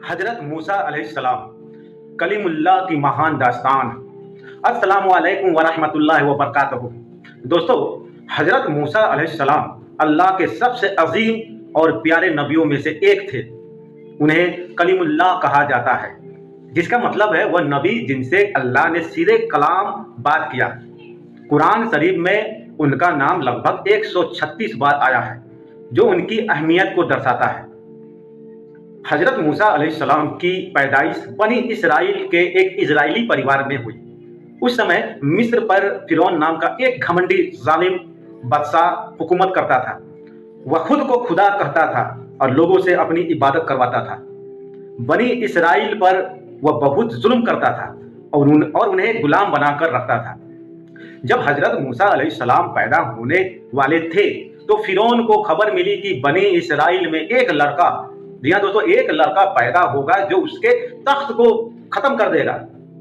हजरत मूसा अलैहिस्सलाम कलीमुल्लाह की महान दास्तान। अस्सलामु अलैकुम व रहमतुल्लाहि व बरकातहू। दोस्तों, हजरत मूसा अलैहिस्सलाम अल्लाह के सबसे अजीम और प्यारे नबियों में से एक थे। उन्हें कलीमुल्लाह कहा जाता है, जिसका मतलब है वह नबी जिनसे अल्लाह ने सीधे कलाम बात किया। कुरान शरीफ में उनका नाम लगभग 136 बार आया है, जो उनकी अहमियत को दर्शाता है। हजरत मूसा अलैहिस्सलाम की पैदाइश बनी इसराइल के एक इजरायली परिवार में हुई। उस समय मिस्र पर फिरौन नाम का एक घमंडी जालिम बादशाह हुकूमत करता था। वह खुद को खुदा कहता था और लोगों से अपनी इबादत करवाता था। बनी इसराइल पर वह बहुत जुल्म करता था और उन्हें गुलाम बनाकर रखता था। जब हजरत मूसा अलैहिस्सलाम पैदा होने वाले थे तो फिरौन को खबर मिली कि बनी इसराइल में एक लड़का, जी हाँ दोस्तों, एक लड़का पैदा होगा जो उसके तख्त को खत्म कर देगा।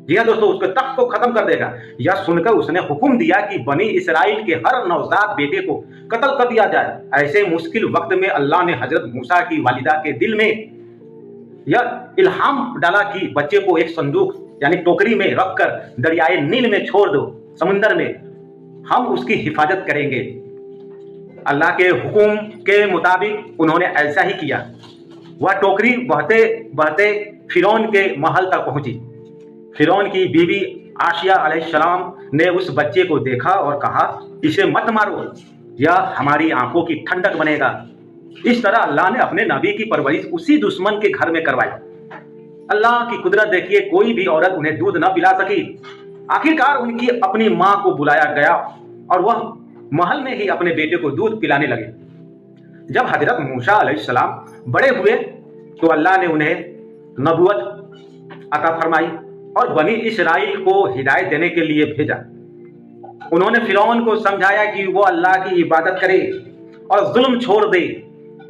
जी हाँ दोस्तों, उसके तख्त को खत्म कर देगा। यह सुनकर उसने हुक्म दिया कि बनी इसराइल के हर नवजात बेटे को कत्ल कर दिया जाए। ऐसे मुश्किल वक्त में अल्लाह ने हजरत मूसा की वालिदा के दिल में यह इल्हाम डाला कि बच्चे को एक संदूक यानी टोकरी में रखकर दरियाए नील में छोड़ दो, समुंदर में, हम उसकी हिफाजत करेंगे। अल्लाह के हुक्म के मुताबिक उन्होंने ऐसा ही किया। वह टोकरी बहते बहते फिरौन के महल तक पहुंची। फिरौन की बीवी आशिया अलैहिस्सलाम ने उस बच्चे को देखा और कहा, इसे मत मारो, यह हमारी आंखों की ठंडक बनेगा। इस तरह अल्लाह ने अपने नबी की परवरिश उसी दुश्मन के घर में करवाई। अल्लाह की कुदरत देखिए, कोई भी औरत उन्हें दूध न पिला सकी। आखिरकार उनकी अपनी मां को बुलाया गया और वह महल में ही अपने बेटे को दूध पिलाने लगे। जब हजरत मूसा अलैहिस्सलाम बड़े हुए तो अल्लाह ने उन्हें नबूवत अता फरमाई और बनी इसराइल को हिदायत देने के लिए भेजा। उन्होंने फिरौन को समझाया कि वो अल्लाह की इबादत करे और जुल्म छोड़ दे,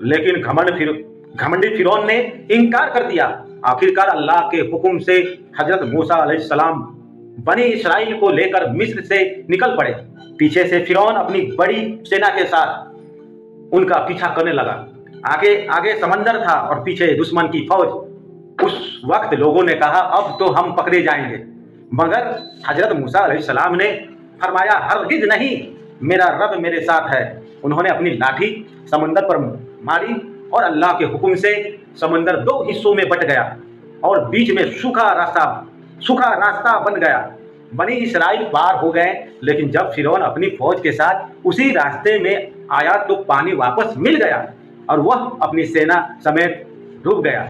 लेकिन घमंडी फिरौन ने इनकार कर दिया। आखिरकार अल्लाह के हुक्म से हजरत मूसा अलैहिस्सलाम बनी इसराइल को लेकर मिस्र से निकल पड़े। पीछे से फिरौन अपनी बड़ी सेना के साथ उनका पीछा करने लगा। आगे आगे समंदर था और पीछे दुश्मन की फौज। उस वक्त लोगों ने कहा, अब तो हम पकड़े जाएंगे। मगर हजरत मूसा अलैहिस्सलाम ने फरमाया, हरगिज नहीं, मेरा रब मेरे साथ है। उन्होंने अपनी लाठी समंदर पर मारी और अल्लाह के हुक्म से समंदर दो हिस्सों में बट गया और बीच में सूखा रास्ता बन गया। बनी इसराइल पार हो गए, लेकिन जब फिरौन अपनी फौज के साथ उसी रास्ते में आया तो पानी वापस मिल गया और वह अपनी सेना समेत डूब गया।